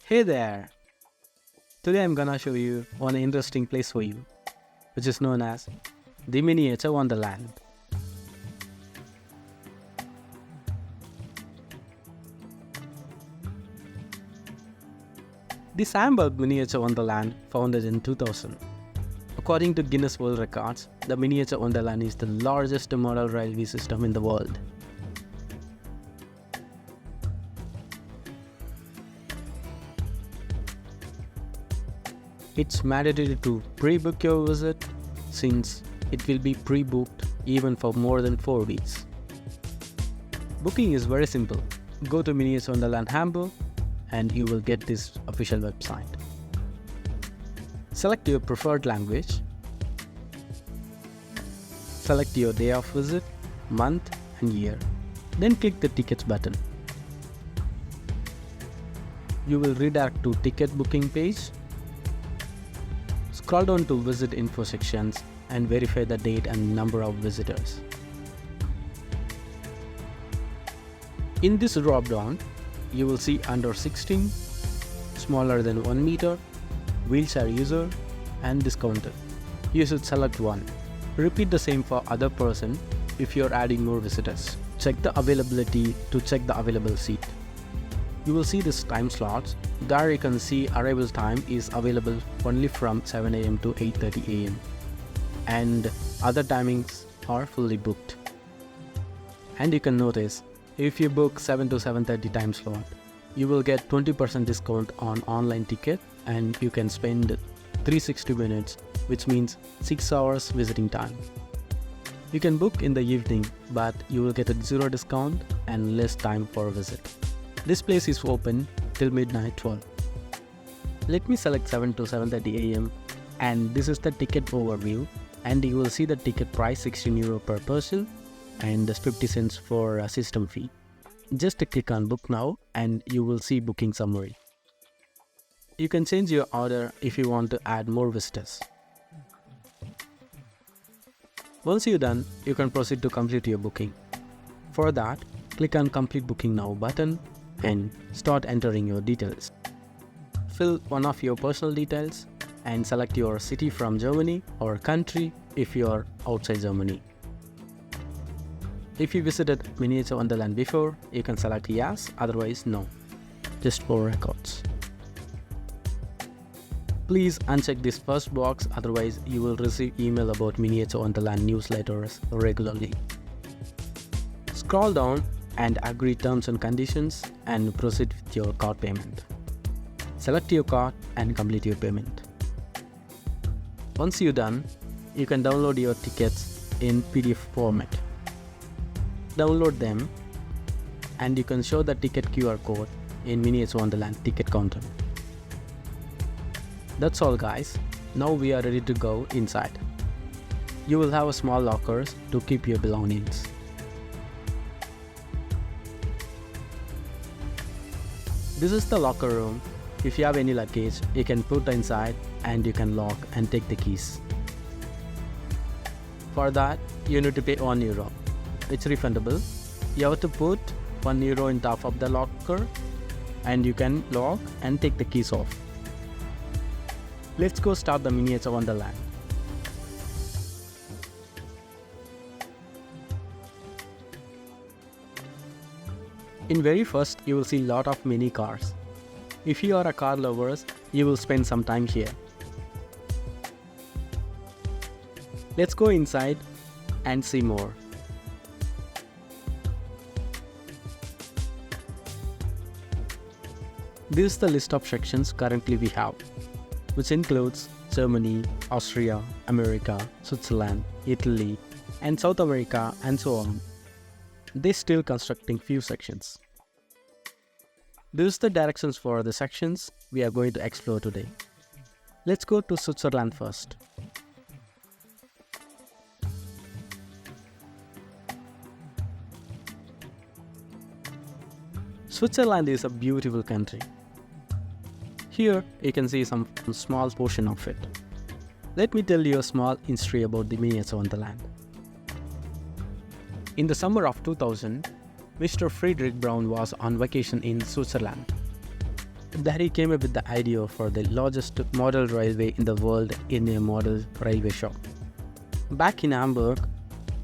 Hey there! Today I'm gonna show you one interesting place for you, which is known as the Miniatur Wunderland. This Hamburg Miniatur Wonderland founded in 2000. According to Guinness World Records, the Miniatur Wonderland is the largest model railway system in the world. It's mandatory to pre-book your visit since it will be pre-booked even for more than 4 weeks. Booking is very simple. Go to Miniatur Wonderland Hamburg and you will get this official website. Select your preferred language. Select your day of visit, month and year. Then click the tickets button. You will redirect to ticket booking page. Scroll down to visit info sections and verify the date and number of visitors. In this drop down, you will see under 16, smaller than 1 meter, wheelchair user and discounted. You should select one. Repeat the same for other person if you are adding more visitors. Check the availability to check the available seat. You will see this time slots. There you can see arrival time is available only from 7 AM to 8:30 AM and other timings are fully booked. And you can notice if you book 7 to 7:30 time slot, you will get 20% discount on online ticket and you can spend 360 minutes, which means 6 hours visiting time. You can book in the evening, but you will get a 0 discount and less time for a visit. This place is open till midnight 12. Let me select 7 to 7:30 AM and this is the ticket overview, and you will see the ticket price €16 per person and 50 cents for a system fee. Just click on book now and you will see booking summary. You can change your order if you want to add more visitors. Once you're done, you can proceed to complete your booking. For that, click on complete booking now button and start entering your details. Fill one of your personal details and select your city from Germany or country if you are outside Germany. If you visited Miniatur Wonderland before, you can select yes, otherwise no, just for records. Please uncheck this first box, otherwise you will receive email about Miniatur Wonderland newsletters regularly. Scroll down and agree terms and conditions and proceed with your card payment. Select your card and complete your payment. Once you're done, you can download your tickets in PDF format. Download them and you can show the ticket QR code in Miniatur Wonderland ticket counter. That's all guys, now we are ready to go inside. You will have a small lockers to keep your belongings. This is the locker room. If you have any luggage, you can put inside and you can lock and take the keys. For that, you need to pay €1. It's refundable. You have to put €1 in top of the locker and you can lock and take the keys off. Let's go start the Miniatur Wonderland. In very first, you will see lot of mini cars. If you are a car lover, you will spend some time here. Let's go inside and see more. This is the list of sections currently we have, which includes Germany, Austria, America, Switzerland, Italy, and South America, and so on. They're still constructing few sections. This is the directions for the sections we are going to explore today. Let's go to Switzerland first. Switzerland is a beautiful country. Here you can see some small portion of it. Let me tell you a small history about the Miniatur Wonderland. In the summer of 2000, Mr. Friedrich Braun was on vacation in Switzerland. There he came up with the idea for the largest model railway in the world in a model railway shop. Back in Hamburg,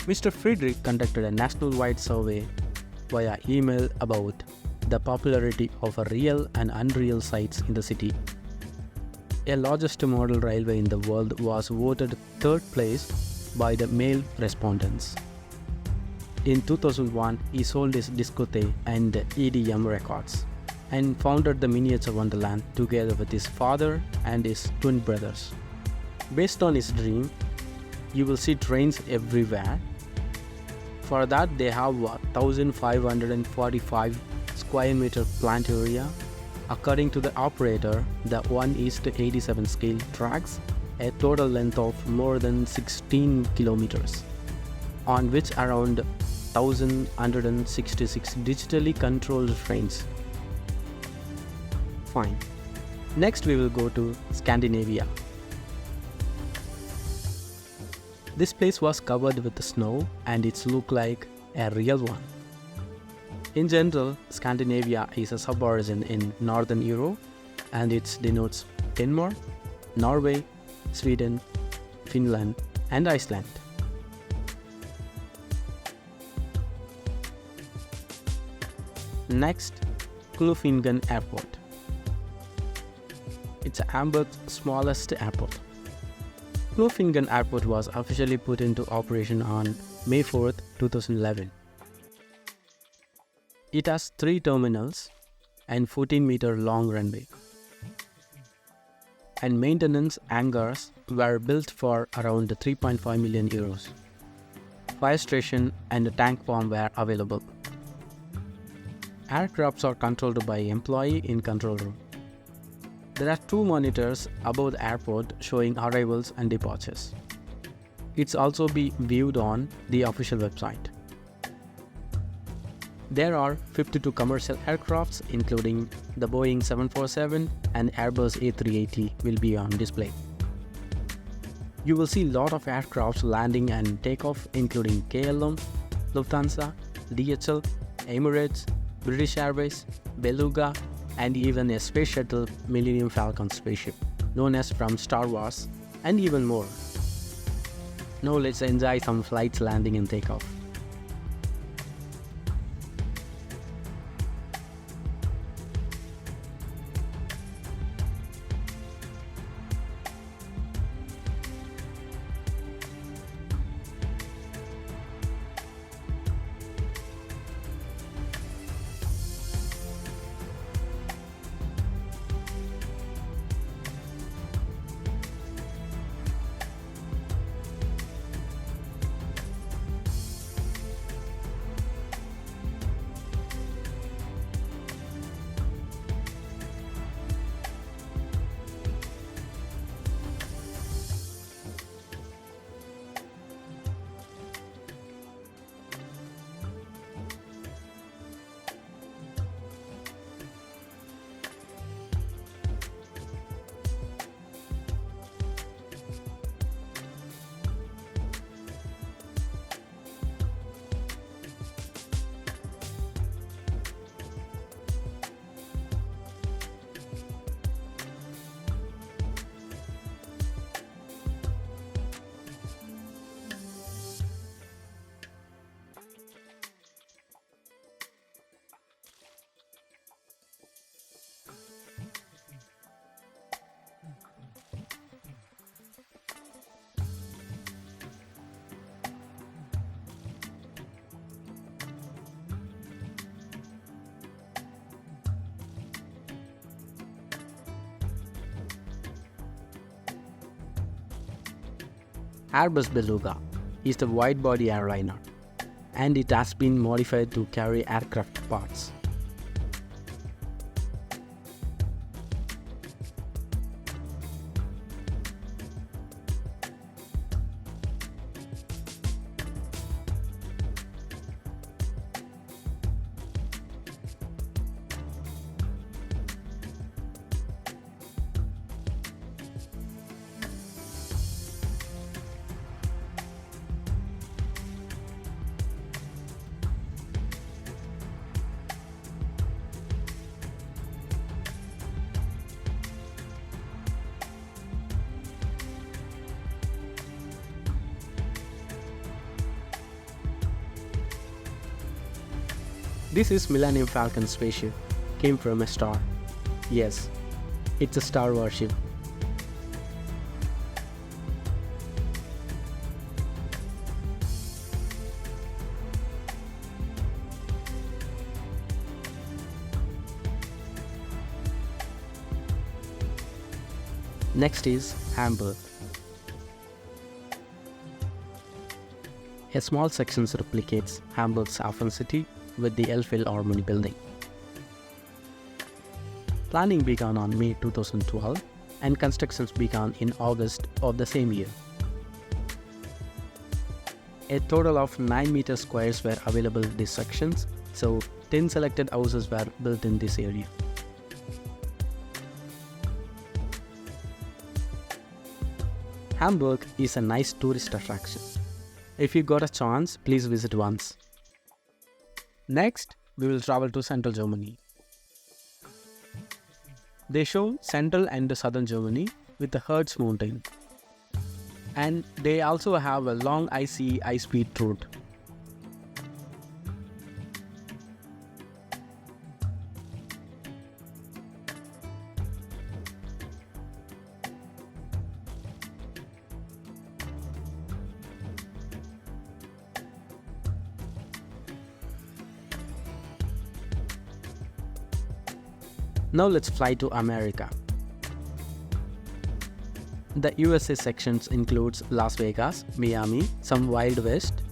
Mr. Friedrich conducted a national-wide survey via email about the popularity of real and unreal sites in the city. A largest model railway in the world was voted third place by the male respondents. In 2001, he sold his discotheque and EDM records and founded the Miniatur Wunderland together with his father and his twin brothers. Based on his dream, you will see trains everywhere. For that, they have 1,545 square meter plant area. According to the operator, the 1:87 scale tracks a total length of more than 16 kilometers, on which around 1,166 digitally controlled trains. Fine. Next we will go to Scandinavia. This place was covered with snow and it looked like a real one. In general, Scandinavia is a sub-origin in Northern Europe and it denotes Denmark, Norway, Sweden, Finland and Iceland. Next, Knuffingen Airport. It's Hamburg's smallest airport. Knuffingen Airport was officially put into operation on May 4, 2011. It has 3 terminals and 14-meter long runway. And maintenance hangars were built for around 3.5 million euros. Fire station and a tank farm were available. Aircrafts are controlled by employee in control room. There are 2 monitors above the airport showing arrivals and departures. It's also be viewed on the official website. There are 52 commercial aircrafts including the Boeing 747 and Airbus A380 will be on display. You will see lot of aircrafts landing and takeoff including KLM, Lufthansa, DHL, Emirates, British Airways, Beluga, and even a space shuttle millenniumfalcon spaceship known as from Star Wars, and even more. Now let's enjoy some flights landing and takeoff. Airbus Beluga is the wide-body airliner, and it has been modified to carry aircraft parts. This is Millenniumfalcon spaceship. Came from a star. Yes, it's a Star Wars ship. Next is Hamburg. A small section replicates Hamburg's Hafen city with the Elf Harmony building. Planning began on May 2012 and constructions began in August of the same year. A total of 9 meter squares were available in these sections, so 10 selected houses were built in this area. Hamburg is a nice tourist attraction. If you got a chance, please visit once. Next, we will travel to central Germany. They show central and southern Germany with the Harz mountain. And they also have a long icy high-speed route. Now let's fly to America. The USA sections includes Las Vegas, Miami, some Wild West,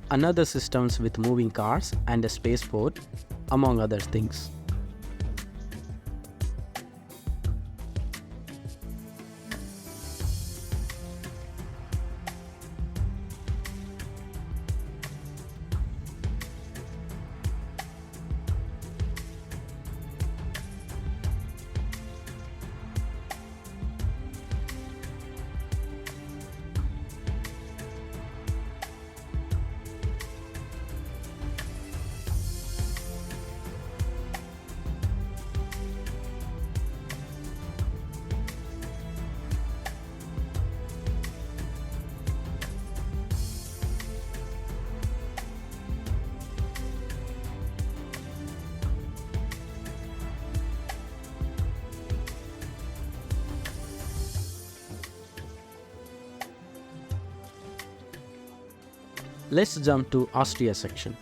another systems with moving cars and a spaceport, among other things. Let's jump to Austria section.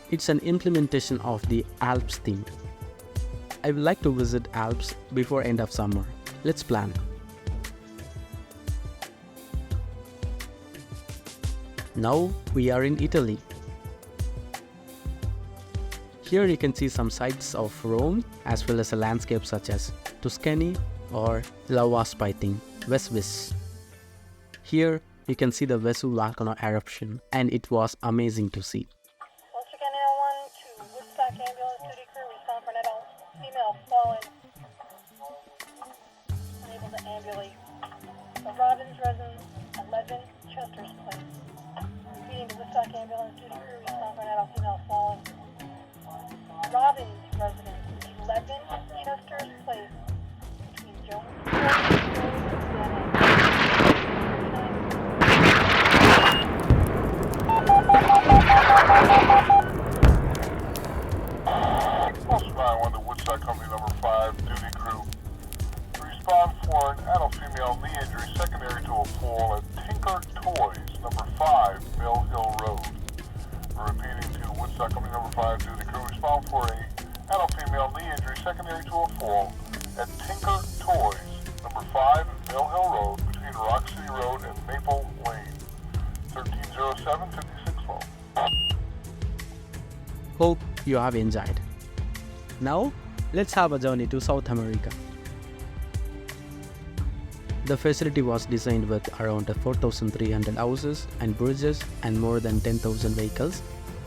It's an implementation of the Alps theme. I would like to visit Alps before end of summer. Let's plan. Now we are in Italy. Here you can see some sights of Rome as well as a landscape such as Tuscany or lava spitting Vesuvius. Here you can see the Vesu volcano eruption, and it was amazing to see. Once again, L1 to Woodstock ambulance duty crew, respond for an adult female fallen, unable to ambulate. The Robbins residence, 11 Chester's Place. Repeating to Woodstock ambulance duty crew, respond for an adult female fallen. Robbins residence, 11 Chester's Place, between Jones and One to Woodstock Company number 5, duty crew. Respond for an adult female knee injury secondary to a fall at Tinker Toys, number 5, Mill Hill Road. Repeating to Woodstock Company number 5, duty crew. Respond for an adult female knee injury secondary to a fall at Tinker Toys, number 5, Mill Hill Road, between Rock City Road and Maple Lane. 1307-56 phone. Hope you have enjoyed. Now, let's have a journey to South America. The facility was designed with around 4,300 houses and bridges and more than 10,000 vehicles,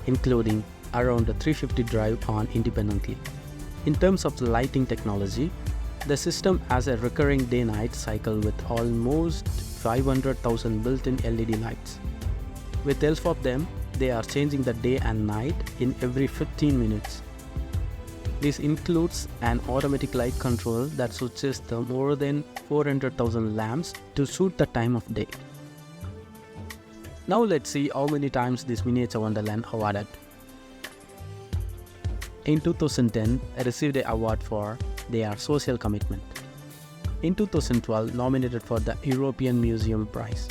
including around 350 drive on independently. In terms of the lighting technology, the system has a recurring day-night cycle with almost 500,000 built-in LED lights. With 12 of them, they are changing the day and night in every 15 minutes. This includes an automatic light control that switches the more than 400,000 lamps to suit the time of day. Now let's see how many times this Miniatur Wonderland awarded. In 2010, I received an award for their social commitment. In 2012, nominated for the European Museum Prize.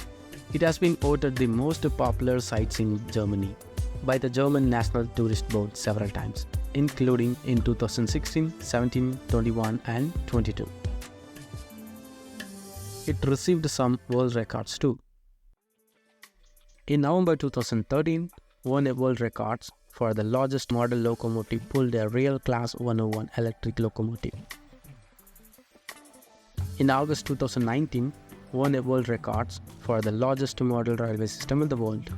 It has been voted the most popular sites in Germany by the German National Tourist Board several times, including in 2016, 17, 21 and 22. It received some world records too. In November 2013, won a world records for the largest model locomotive pulled a real Class 101 electric locomotive. In August 2019, won a world records for the largest model railway system in the world.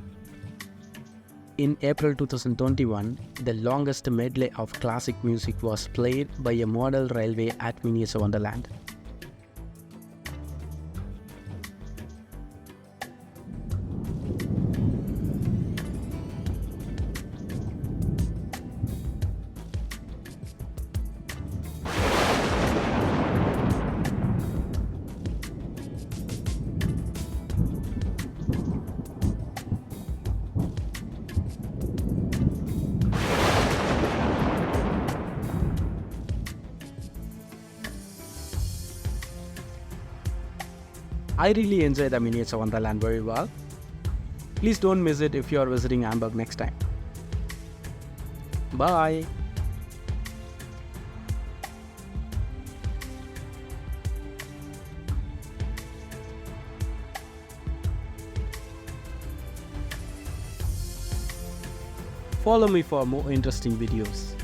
In April 2021, the longest medley of classic music was played by a model railway at Miniatur Wonderland. I really enjoy the Miniatur Wonderland very well. Please don't miss it if you are visiting Hamburg next time. Bye! Follow me for more interesting videos.